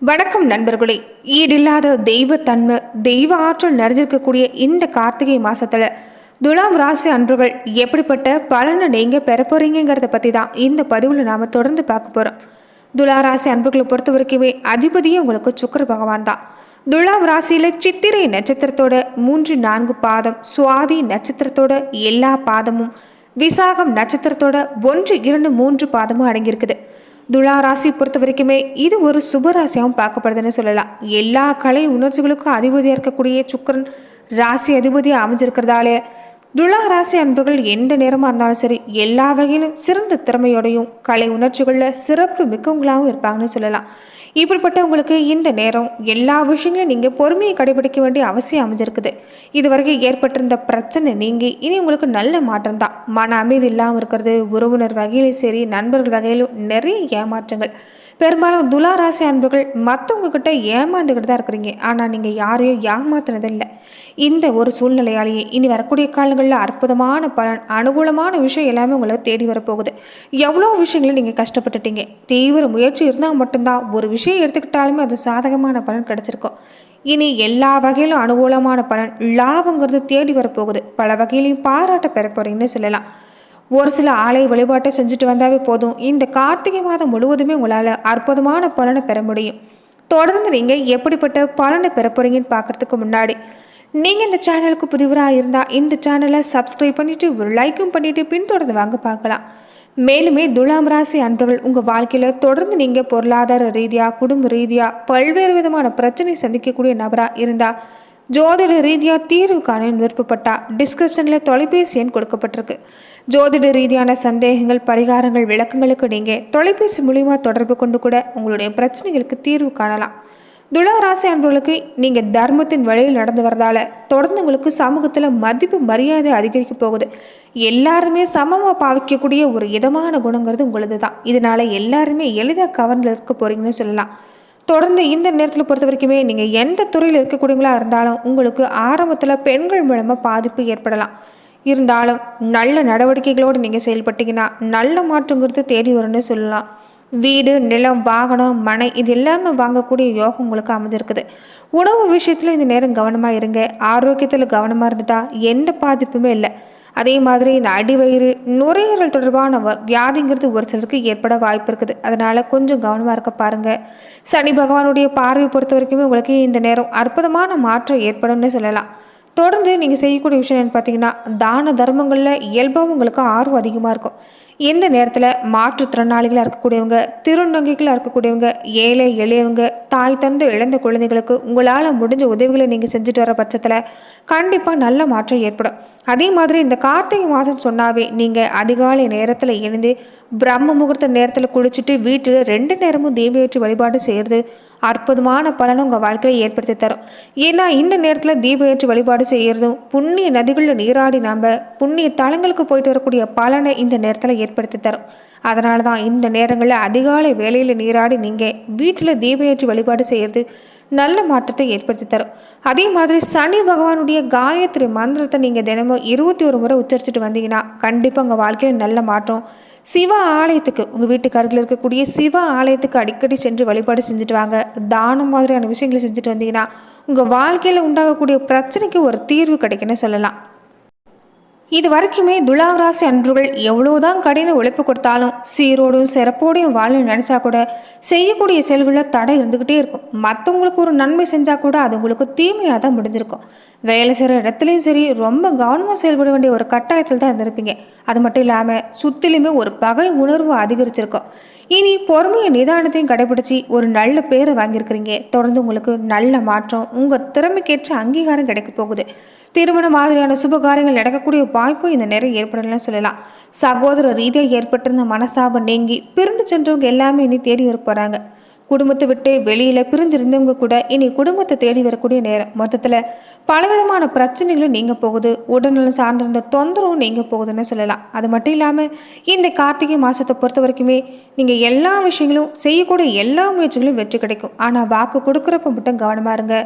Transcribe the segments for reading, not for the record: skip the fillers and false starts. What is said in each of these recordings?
வணக்கம் நண்பர்களே. ஈடில்லாத தெய்வத்தன்மை, தெய்வ ஆற்றல் நிறைஞ்சிருக்கக்கூடிய இந்த கார்த்திகை மாசத்துல துலாம் ராசி அன்பர்கள் எப்படிப்பட்ட பலனை நீங்க பெற போறீங்கிறத பத்தி தான் இந்த பதிவுல நாம தொடர்ந்து பார்க்க போறோம். துலா ராசி அன்பர்களை பொறுத்த வரைக்குமே அதிபதியே உங்களுக்கு சுக்கிர பகவான் தான். துலாம் ராசியில சித்திரை நட்சத்திரத்தோட 3-4 பாதம், சுவாதி நட்சத்திரத்தோட எல்லா பாதமும், விசாகம் நட்சத்திரத்தோட 1-2-3 பாதமும் அடங்கியிருக்குது. துலா ராசி பொறுத்த வரைக்குமே இது ஒரு சுபராசியாகவும் பார்க்கப்படுதுன்னு சொல்லலாம். எல்லா கலை உணர்ச்சிகளுக்கும் அதிபதியாக இருக்கக்கூடிய சுக்கிரன் ராசி அதிபதியாக அமைஞ்சிருக்கிறதாலே துலா ராசி அன்பர்கள் எந்த நேரமாக இருந்தாலும் சரி எல்லா வகையிலும் சிறந்த திறமையோடையும் கலை உணர்ச்சிகளில் சிறப்பு மிக்கவங்களாகவும் இருப்பாங்கன்னு சொல்லலாம். இப்படிப்பட்டவங்களுக்கு இந்த நேரம் எல்லா விஷயங்களையும் நீங்கள் பொறுமையை கடைபிடிக்க வேண்டிய அவசியம் அமைஞ்சிருக்குது. இதுவரைக்கும் ஏற்பட்டிருந்த பிரச்சனை நீங்கி இனி உங்களுக்கு நல்ல மாற்றம் தான். மன அமைதி இல்லாமல் இருக்கிறது, உறவினர் வகையிலும் சரி நண்பர்கள் வகையிலும் நிறைய ஏமாற்றங்கள். பெரும்பாலும் துலா ராசி அன்பர்கள் மற்றவங்க கிட்ட ஏமாந்துக்கிட்டு தான் இருக்கிறீங்க. ஆனால் நீங்கள் யாரையும் ஏமாத்தினதில்லை. இந்த ஒரு சூழ்நிலையாலேயே இனி வரக்கூடிய காலங்களில் அற்புதமான பலன், அனுகூலமான விஷயம் எல்லாமே உங்களை தேடி வரப்போகுது. எவ்வளோ விஷயங்களும் நீங்கள் கஷ்டப்பட்டுட்டீங்க. தீவிர முயற்சி இருந்தால் மட்டும்தான் ஒரு விஷயம் எடுத்துக்கிட்டாலுமே அது சாதகமான பலன் கிடைச்சிருக்கும். இனி எல்லா வகையிலும் அனுகூலமான பலன், லாபங்கிறது தேடி வரப்போகுது. பல வகையிலையும் பாராட்ட பெற போறீங்கன்னு சொல்லலாம். ஒரு சில ஆலய வழிபாட்டை செஞ்சுட்டு வந்தாவே போதும், இந்த கார்த்திகை மாதம் முழுவதுமே உங்களால் அற்புதமான பலனை பெற முடியும். தொடர்ந்து நீங்கள் எப்படிப்பட்ட பலனை பெற போறீங்கன்னு பார்க்கறதுக்கு முன்னாடி நீங்கள் இந்த சேனலுக்கு புதிவராக இருந்தால் இந்த சேனலை சப்ஸ்கிரைப் பண்ணிவிட்டு ஒரு லைக்கும் பண்ணிவிட்டு பின்தொடர்ந்து வாங்க பார்க்கலாம். மேலுமே துலாம் ராசி அன்பர்கள் உங்கள் வாழ்க்கையில் தொடர்ந்து நீங்கள் பொருளாதார ரீதியாக, குடும்ப ரீதியாக பல்வேறு விதமான பிரச்சனை சந்திக்கக்கூடிய நபராக இருந்தால் ஜோதிட ரீதியாக தீர்வு காண விருப்பப்பட்டால் டிஸ்கிரிப்ஷனில் தொலைபேசி எண் கொடுக்கப்பட்டிருக்கு. ஜோதிட ரீதியான சந்தேகங்கள், பரிகாரங்கள், விளக்கங்களுக்கு நீங்கள் தொலைபேசி மூலிமா தொடர்பு கொண்டு கூட உங்களுடைய பிரச்சனைகளுக்கு தீர்வு காணலாம். துலா ராசி அன்பர்களுக்கு நீங்கள் தர்மத்தின் வழியில் நடந்து வரதால தொடர்ந்து உங்களுக்கு சமூகத்தில் மதிப்பு மரியாதை அதிகரிக்க போகுது. எல்லாருமே சமமாக பாவிக்கக்கூடிய ஒரு இதமான குணங்கிறது உங்களது தான். இதனால எல்லாருமே எளிதாக கவர்ந்து இருக்க போறீங்கன்னு சொல்லலாம். தொடர்ந்து இந்த நேரத்தில் பொறுத்த வரைக்குமே நீங்கள் எந்த துறையில் இருக்கக்கூடியவங்களா இருந்தாலும் உங்களுக்கு ஆரம்பத்தில் பெண்கள் மூலமாக பாதிப்பு ஏற்படலாம். இருந்தாலும் நல்ல நடவடிக்கைகளோடு நீங்கள் செயல்பட்டீங்கன்னா நல்ல மாற்றங்கிறது தேடி வரும்னு சொல்லலாம். வீடு, நிலம், வாகனம், மனை இது எல்லாமே வாங்கக்கூடிய யோகம் உங்களுக்கு அமைஞ்சிருக்குது. உணவு விஷயத்தில் இந்த நேரம் கவனமாக இருங்க. ஆரோக்கியத்தில் கவனமாக இருந்துட்டா எந்த பாதிப்புமே இல்லை. அதே மாதிரி இந்த அடிவயிறு, நுரையீரல் தொடர்பான வியாதிங்கிறது ஒரு சிலருக்கு ஏற்பட வாய்ப்பு இருக்குது. அதனால் கொஞ்சம் கவனமாக இருக்க பாருங்கள். சனி பகவானுடைய பார்வை பொறுத்த வரைக்குமே உங்களுக்கு இந்த நேரம் அற்புதமான மாற்றம் ஏற்படும்னு சொல்லலாம். தொடர்ந்து நீங்கள் செய்யக்கூடிய விஷயம் என்னன்னு பார்த்தீங்கன்னா, தான தர்மங்களில் இயல்பாகவும் உங்களுக்கு ஆர்வம் அதிகமாக இருக்கும். எந்த நேரத்தில் மாற்றுத்திறனாளிகளாக இருக்கக்கூடியவங்க, திருநங்கைகளாக இருக்கக்கூடியவங்க, ஏழை எளியவங்க, தாய் தந்து இழந்த குழந்தைகளுக்கு உங்களால் முடிஞ்ச உதவிகளை நீங்கள் செஞ்சுட்டு வர பட்சத்தில் கண்டிப்பாக நல்ல மாற்றம் ஏற்படும். அதே மாதிரி இந்த கார்த்திகை மாதம் சொன்னாவே நீங்கள் அதிகாலை நேரத்தில் எழுந்து பிரம்ம முகூர்த்த நேரத்தில் குளிச்சுட்டு வீட்டில் 2 நேரமும் தீபேற்றி வழிபாடு செய்கிறது அற்புதமான பலனை உங்கள் வாழ்க்கையை ஏற்படுத்தி தரும். ஏன்னா இந்த நேரத்தில் தீப ஏற்றி வழிபாடு செய்கிறதும், புண்ணிய நதிகளில் நீராடி நாம் புண்ணிய தலங்களுக்கு போயிட்டு வரக்கூடிய பலனை இந்த நேரத்தில் ஏற்படுத்தி தரும். அதனால தான் இந்த நேரங்களில் அதிகாலை வேளையில் நீராடி நீங்கள் வீட்டில் தீப ஏற்றி வழிபாடு செய்கிறது நல்ல மாற்றத்தை ஏற்படுத்தி தரும். அதே மாதிரி சனி பகவானுடைய காயத்ரி மந்திரத்தை நீங்கள் தினமும் 21 முறை உச்சரிச்சுட்டு வந்தீங்கன்னா கண்டிப்பாக உங்கள் வாழ்க்கையில் நல்ல மாற்றம். சிவ ஆலயத்துக்கு, உங்கள் வீட்டுக்கு அருகில் இருக்கக்கூடிய சிவ ஆலயத்துக்கு அடிக்கடி சென்று வழிபாடு செஞ்சுட்டு வாங்க. தானம் மாதிரியான விஷயங்களை செஞ்சுட்டு வந்தீங்கன்னா உங்கள் வாழ்க்கையில் உண்டாகக்கூடிய பிரச்சனைக்கு ஒரு தீர்வு கிடைக்குன்னு சொல்லலாம். இது வரைக்குமே துலாம் ராசி அன்பர்கள் எவ்வளோதான் கடின உழைப்பு கொடுத்தாலும் சீரோடும் சிறப்போடையும் வாழ நினச்சா கூட செய்யக்கூடிய செயல்களில் தடை இருந்துக்கிட்டே இருக்கும். மற்றவங்களுக்கு ஒரு நன்மை செஞ்சால் கூட அது உங்களுக்கு தீமையாக தான் முடிஞ்சிருக்கும். வேலை செய்கிற இடத்துலையும் சரி ரொம்ப கவனமாக செயல்பட வேண்டிய ஒரு கட்டாயத்தில் தான் இருந்திருப்பீங்க. அது மட்டும் இல்லாமல் சுற்றிலுமே ஒரு பகை உணர்வு அதிகரிச்சிருக்கும். இனி பொறுமையை நிதானத்தையும் கடைபிடிச்சி ஒரு நல்ல பேரை வாங்கியிருக்கிறீங்க. தொடர்ந்து உங்களுக்கு நல்ல மாற்றம், உங்கள் திறமைக்கேற்ற அங்கீகாரம் கிடைக்க போகுது. திருமணம் மாதிரியான சுபகாரியங்கள் நடக்கக்கூடிய வாய்ப்பு இந்த நேரம் ஏற்படலாம் சொல்லலாம். சகோதர ரீதியாக ஏற்பட்டிருந்த மனஸ்தாபம் நீங்கி பிரிந்து சென்றவங்க எல்லாமே இனி தேடி வர போகிறாங்க. குடும்பத்தை விட்டு வெளியில் பிரிஞ்சிருந்தவங்க கூட இனி குடும்பத்தை தேடி வரக்கூடிய நேரம். மொத்தத்தில் பலவிதமான பிரச்சனைகளும் நீங்க போகுது. உடல்நலம் சார்ந்திருந்த தொந்தரவும் நீங்க போகுதுன்னு சொல்லலாம். அது மட்டும் இல்லாமல் இந்த கார்த்திகை மாதத்தை பொறுத்த வரைக்குமே நீங்கள் எல்லா விஷயங்களும் செய்யக்கூடிய எல்லா முயற்சிகளும் வெற்றி கிடைக்கும். ஆனால் வாக்கு கொடுக்குறப்ப மட்டும் கவனமாக இருங்க.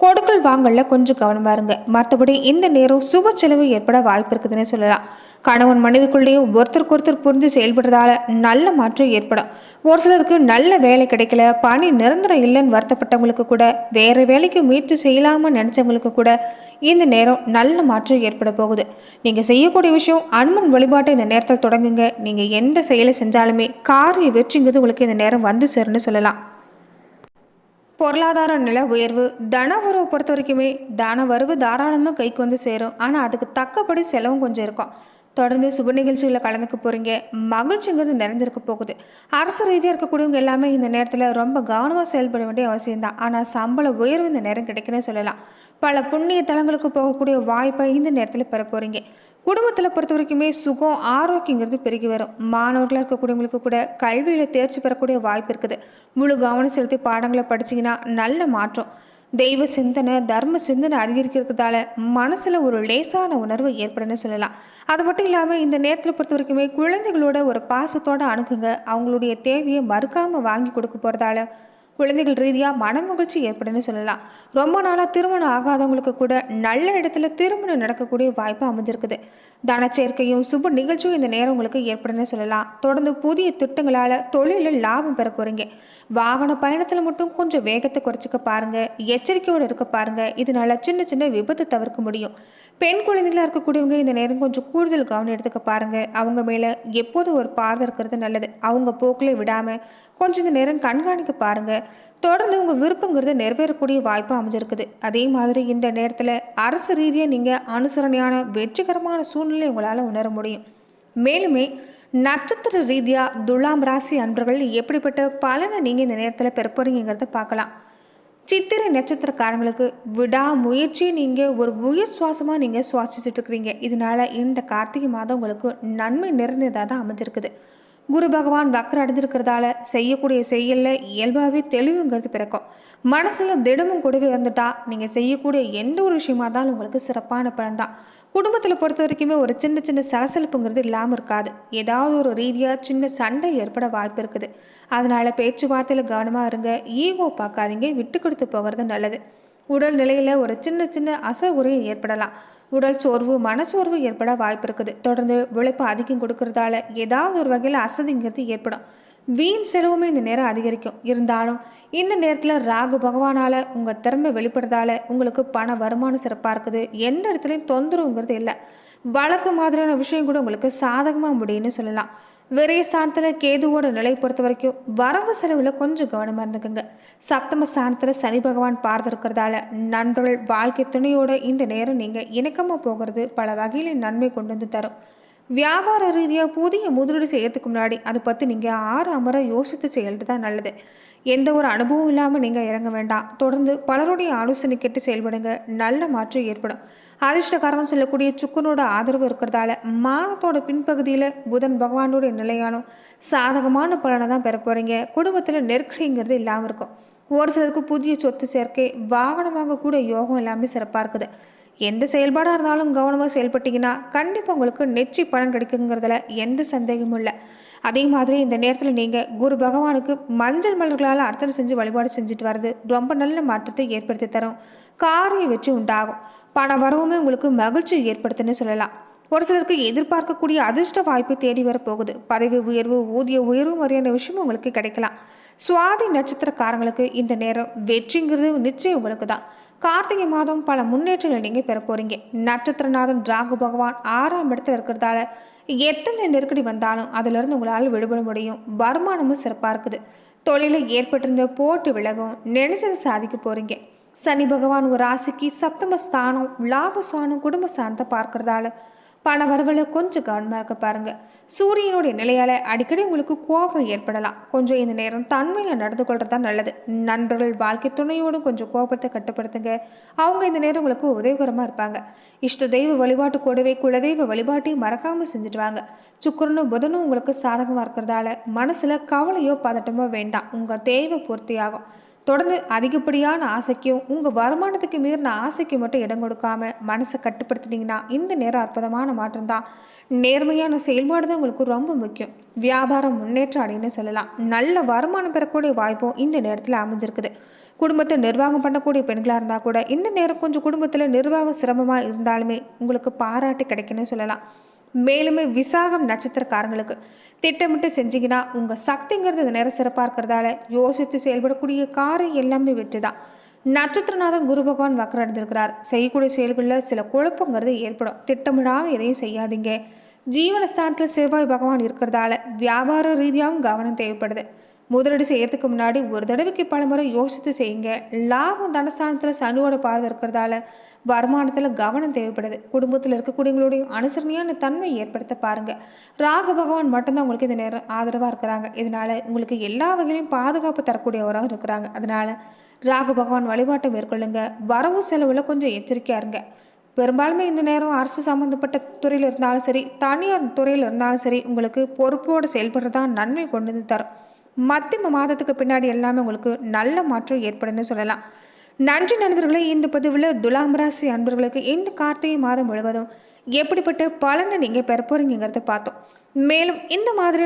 கொடுக்கல் வாங்கல கொஞ்சம் கவனமா இருங்க. மற்றபடி இந்த நேரம் சுப செலவு ஏற்பட வாய்ப்பு இருக்குதுன்னு சொல்லலாம். கணவன் மனைவிக்குள்ளேயும் ஒருத்தருக்கு ஒருத்தர் புரிஞ்சு செயல்படுறதால நல்ல மாற்றம் ஏற்படும். ஒரு சிலருக்கு நல்ல வேலை கிடைக்கல, பணி நிரந்தரம் இல்லைன்னு வருத்தப்பட்டவங்களுக்கு கூட, வேற வேலைக்கு முயற்சி செய்யலாம நினைச்சவங்களுக்கு கூட இந்த நேரம் நல்ல மாற்றம் ஏற்பட போகுது. நீங்க செய்யக்கூடிய விஷயம் அனுமன் வழிபாட்டை இந்த நேரத்தில் தொடங்குங்க. நீங்க எந்த செயலை செஞ்சாலுமே காரிய வெற்றிங்கிறது உங்களுக்கு இந்த நேரம் வந்து சேருன்னு சொல்லலாம். பொருளாதார நில உயர்வு, தன வரவு பொறுத்த வரைக்குமே தன வரவு தாராளமாக கைக்கு வந்து சேரும். ஆனால் அதுக்கு தக்கபடி செலவும் கொஞ்சம் இருக்கும். தொடர்ந்து சுப நிகழ்ச்சிகளில் கலந்துக்க போகிறீங்க. மகிழ்ச்சிங்கிறது நிறைஞ்சிருக்க போகுது. அரசு ரீதியாக இருக்கக்கூடியவங்க எல்லாமே இந்த நேரத்தில் ரொம்ப கவனமாக செயல்பட வேண்டிய அவசியம்தான். ஆனால் சம்பள உயர்வு இந்த நேரம் கிடைக்குன்னு சொல்லலாம். பல புண்ணிய தலங்களுக்கு போகக்கூடிய வாய்ப்பை இந்த நேரத்தில் பெற போகிறீங்க. குடும்பத்தில் பொறுத்த வரைக்குமே சுகம் ஆரோக்கியங்கிறது பெருகி வரும். மாணவர்களாக இருக்கக்கூடியவங்களுக்கு கூட கல்வியில் தேர்ச்சி பெறக்கூடிய வாய்ப்பு இருக்குது. முழு கவனம் செலுத்தி பாடங்களை படிச்சிங்கன்னா நல்ல மாற்றம். தெய்வ சிந்தனை, தர்ம சிந்தனை அதிகரிக்கிறதால மனசில் ஒரு லேசான உணர்வு ஏற்படுன்னு சொல்லலாம். அது மட்டும் இல்லாமல் இந்த நேரத்தில் பொறுத்த வரைக்குமே குழந்தைகளோட ஒரு பாசத்தோடு அணுகுங்க. அவங்களுடைய தேவையை மறுக்காமல் வாங்கி கொடுக்க போகிறதால குழந்தைகள் ரீதியாக மனமகிழ்ச்சி ஏற்படுன்னு சொல்லலாம். ரொம்ப நாளாக திருமணம் ஆகாதவங்களுக்கு கூட நல்ல இடத்துல திருமணம் நடக்கக்கூடிய வாய்ப்பு அமைஞ்சிருக்குது. தனச்சேர்க்கையும் சுப நிகழ்ச்சியும் இந்த நேரம் உங்களுக்கு ஏற்படுன்னு சொல்லலாம். தொடர்ந்து புதிய திட்டங்களால் தொழிலில் லாபம் பெற போகிறீங்க. வாகன பயணத்தில் மட்டும் கொஞ்சம் வேகத்தை குறைச்சிக்க பாருங்க, எச்சரிக்கையோடு இருக்க பாருங்க. இதனால சின்ன சின்ன விபத்து தவிர்க்க முடியும். பெண் குழந்தைகளாக இருக்கக்கூடியவங்க இந்த நேரம் கொஞ்சம் கூடுதல் கவனம் எடுத்துக்க பாருங்க. அவங்க மேலே எப்போதும் ஒரு பார்வை இருக்கிறது நல்லது. அவங்க போக்கில் விடாமல் கொஞ்சம் இந்த நேரம் கண்காணிக்க பாருங்க. தொடர்ந்து உங்கள் விருப்பங்கிறது நிறைவேறக்கூடிய வாய்ப்பு அமைஞ்சிருக்குது. அதே மாதிரி இந்த நேரத்தில் அரசு ரீதியாக நீங்கள் அனுசரணையான வெற்றிகரமான சூழ்நிலை உங்களால் உணர முடியும். மேலுமே நட்சத்திர ரீதியாக துலாம் ராசி அன்பர்கள் எப்படிப்பட்ட பலனை நீங்கள் இந்த நேரத்தில் பெற போறீங்கிறத பார்க்கலாம். சித்திரை நட்சத்திரக்காரங்களுக்கு விடாமுயற்சி நீங்கள் ஒரு உயிர் சுவாசமாக நீங்கள் சுவாசிச்சுட்டு இருக்கிறீங்க. இதனால இந்த கார்த்திகை மாதம் உங்களுக்கு நன்மை நிறைந்ததாக தான் அமைஞ்சிருக்குது. குரு பகவான் வக்கரம் அடைஞ்சிருக்கிறதால செய்யக்கூடிய செயலில் இயல்பாகவே தெளிவுங்கிறது பிறக்கும். மனசில் திடமும் கூடவே இருந்துட்டா நீங்கள் செய்யக்கூடிய எந்த ஒரு விஷயமா இருந்தாலும் உங்களுக்கு சிறப்பான பலன் தான். குடும்பத்தில் பொறுத்த வரைக்குமே ஒரு சின்ன சின்ன சலசலப்புங்கிறது இல்லாமல் இருக்காது. ஏதாவது ஒரு ரீதியாக சின்ன சண்டை ஏற்பட வாய்ப்பு இருக்குது. அதனால் பேச்சுவார்த்தையில் கவனமாக இருங்க. ஈகோ பார்க்காதீங்க, விட்டு கொடுத்து போகிறது நல்லது. உடல் நிலையில் ஒரு சின்ன சின்ன அசௌகரியம் ஏற்படலாம். உடல் சோர்வு, மனசோர்வு ஏற்பட வாய்ப்பு இருக்குது. தொடர்ந்து உழைப்பு அதிகம் கொடுக்கறதால ஏதாவது ஒரு வகையில் அசதிங்கிறது ஏற்படும். வீண் செலவுமே இந்த நேரம் அதிகரிக்கும். இருந்தாலும் இந்த நேரத்தில் ராகு பகவானால் உங்கள் திறமை வெளிப்படுறதால உங்களுக்கு பண வருமானம் சிறப்பாக இருக்குது. எந்த இடத்துலையும் தொந்தரவுங்கிறது இல்லை. வழக்கு மாதிரியான விஷயம் கூட உங்களுக்கு சாதகமாக முடியும்னு சொல்லலாம். விரைய ஸ்தானத்தில் கேதுவோட நிலை பொறுத்த வரைக்கும் வரவு செலவில் கொஞ்சம் கவனமாக இருந்துக்குங்க. சப்தம ஸ்தானத்தில் சனி பகவான் பார்வை இருக்கிறதால நண்பர்கள், வாழ்க்கை துணையோட இந்த நேரம் நீங்கள் இணக்கமாக போகிறது பல வகையில் நன்மை கொண்டு வந்து தரும். வியாபார ரீதியாக புதிய முதலீடு செய்யறதுக்கு முன்னாடி அதை பற்றி நீங்கள் அமர யோசித்து செய்கிறது தான் நல்லது. எந்த ஒரு அனுபவம் இல்லாமல் நீங்கள் இறங்க வேண்டாம். தொடர்ந்து பலருடைய ஆலோசனை கேட்டு செயல்படுங்க. நல்ல மாற்றம் ஏற்படும். அதிர்ஷ்டகாரன் சொல்லக்கூடிய சுக்கனோட ஆதரவு இருக்கிறதால மாதத்தோட பின்பகுதியில் புதன் பகவானோட நிலையானும் சாதகமான பலனை தான் பெற போகிறீங்க. குடும்பத்தில் நெருக்கடிங்கிறது இல்லாமல் இருக்கும். ஒரு சிலருக்கு புதிய சொத்து சேர்க்கை, வாகனம் வாங்கக்கூடிய யோகம் எல்லாமே சிறப்பாக இருக்குது. எந்த செயல்பாடாக இருந்தாலும் கவனமாக செயல்பட்டீங்கன்னா கண்டிப்பாக உங்களுக்கு நெற்றி பலன் கிடைக்குங்கிறதுல எந்த சந்தேகமும் இல்லை. அதே மாதிரி இந்த நேரத்தில் நீங்கள் குரு பகவானுக்கு மஞ்சள் மலர்களால் அர்ச்சனை செஞ்சு வழிபாடு செஞ்சுட்டு வர்றது ரொம்ப நல்ல மாற்றத்தை ஏற்படுத்தி தரும். காரிய வெற்றி உண்டாகும். பண வரவுமே உங்களுக்கு மகிழ்ச்சி ஏற்படுத்துன்னு சொல்லலாம். ஒரு சிலருக்கு எதிர்பார்க்கக்கூடிய அதிர்ஷ்ட வாய்ப்பு தேடி வரப்போகுது. பதவி உயர்வு, ஊதிய உயர்வு மாதிரியான விஷயம் உங்களுக்கு கிடைக்கலாம். சுவாதி நட்சத்திரக்காரங்களுக்கு இந்த நேரம் வெற்றிங்கிறது நிச்சயம் உங்களுக்கு தான். கார்த்திகை மாதம் பல முன்னேற்றங்களை நீங்கள் பெற போறீங்க. நட்சத்திரநாதன் ராகு பகவான் 6ஆம் இடத்துல இருக்கிறதால எத்தனை நெருக்கடி வந்தாலும் அதிலிருந்து உங்களால் விடுபட முடியும். வருமானமும் சிறப்பாக இருக்குது. தொழிலில் ஏற்பட்டிருந்த போட்டி விலகும். நினைச்சதை சாதிக்க போறீங்க. சனி பகவான் ஒரு ராசிக்கு சப்தம ஸ்தானம், லாபஸ்தானம், குடும்ப ஸ்தானத்தை பார்க்கறதால பண வரவில் கொஞ்சம் கவனமாக இருக்க பாருங்க. சூரியனுடைய நிலையால் அடிக்கடி உங்களுக்கு கோபம் ஏற்படலாம். கொஞ்சம் இந்த நேரம் தன்மையில் நடந்து கொள்றது தான் நல்லது. நண்பர்கள், வாழ்க்கை துணையோடும் கொஞ்சம் கோபத்தை கட்டுப்படுத்துங்க. அவங்க இந்த நேரம் உங்களுக்கு உதவிகரமாக இருப்பாங்க. இஷ்ட தெய்வ வழிபாட்டு கூடவே குலதெய்வ வழிபாட்டையும் மறக்காமல் செஞ்சுட்டு வாங்க. சுக்கிரனும் புதனும் உங்களுக்கு சாதகமாக இருக்கிறதால மனசில் கவலையோ பதட்டமோ வேண்டாம். உங்கள் தேவை பூர்த்தியாகும். தொடர்ந்து அதிகப்படியான ஆசைக்கும் உங்கள் வருமானத்துக்கு மீறின ஆசைக்கு மட்டும் இடம் கொடுக்காம மனசை கட்டுப்படுத்தினீங்கன்னா இந்த நேரம் அற்புதமான மாற்றம் தான். நேர்மையான செயல்பாடு தான் உங்களுக்கு ரொம்ப முக்கியம். வியாபாரம் முன்னேற்றம் அப்படின்னு சொல்லலாம். நல்ல வருமானம் பெறக்கூடிய வாய்ப்பும் இந்த நேரத்தில் அமைஞ்சிருக்குது. குடும்பத்தை நிர்வாகம் பண்ணக்கூடிய பெண்களாக இருந்தால் கூட இந்த நேரம் கொஞ்சம் குடும்பத்தில் நிர்வாகம் சிரமமாக இருந்தாலுமே உங்களுக்கு பாராட்டு கிடைக்குன்னு சொல்லலாம். மேலுமே விசாகம் நட்சத்திரக்காரங்களுக்கு திட்டமிட்டு செஞ்சீங்கன்னா உங்கள் சக்திங்கிறது இந்த நேரம் சிறப்பாக இருக்கிறதால யோசித்து செயல்படக்கூடிய காரியம் எல்லாமே வெற்றி தான். நட்சத்திரநாதன் குரு பகவான் வக்கரம் அடைந்திருக்கிறார். செய்யக்கூடிய செயல்களில் சில குழப்பங்கிறது ஏற்படும். திட்டமிடாமல் எதையும் செய்யாதீங்க. ஜீவனஸ்தானத்தில் செவ்வாய் பகவான் இருக்கிறதால வியாபார ரீதியாகவும் கவனம் தேவைப்படுது. முதலீடு செய்யறதுக்கு முன்னாடி ஒரு தடவைக்கு பல முறை யோசித்து செய்யுங்க. லாபம் தனஸ்தானத்தில் சனியோட பார்வை இருக்கிறதால வருமானத்தில் கவனம் தேவைப்படுது. குடும்பத்தில் இருக்கக்கூடியவங்களுடைய அனுசரணையான தன்மை ஏற்படுத்த பாருங்க. ராகு பகவான் மட்டும்தான் உங்களுக்கு இந்த நேரம் ஆதரவாக இருக்கிறாங்க. இதனால உங்களுக்கு எல்லா வகையிலையும் பாதுகாப்பு தரக்கூடியவராக இருக்கிறாங்க. அதனால ராகு பகவான் வழிபாட்டை மேற்கொள்ளுங்க. வரவு செலவில் கொஞ்சம் எச்சரிக்கையா இருங்க. பெரும்பாலுமே இந்த நேரம் அரசு சம்மந்தப்பட்ட துறையில் இருந்தாலும் சரி, தனியார் துறையில் இருந்தாலும் சரி, உங்களுக்கு பொறுப்போடு செயல்படுறதா நன்மை கொண்டு வந்து தரும். மத்திய மாதத்துக்கு பின்னாடி எல்லாமே உங்களுக்கு நல்ல மாற்றம் ஏற்படுன்னு சொல்லலாம். நன்றி நண்பர்களே. இந்த பதிவில் துலாம் ராசி அன்பர்களுக்கு இந்த கார்த்திகை மாதம் முழுவதும் எப்படிப்பட்ட பலனை நீங்கள் பெற போறீங்கிறத பார்த்தோம். மேலும் இந்த மாதிரி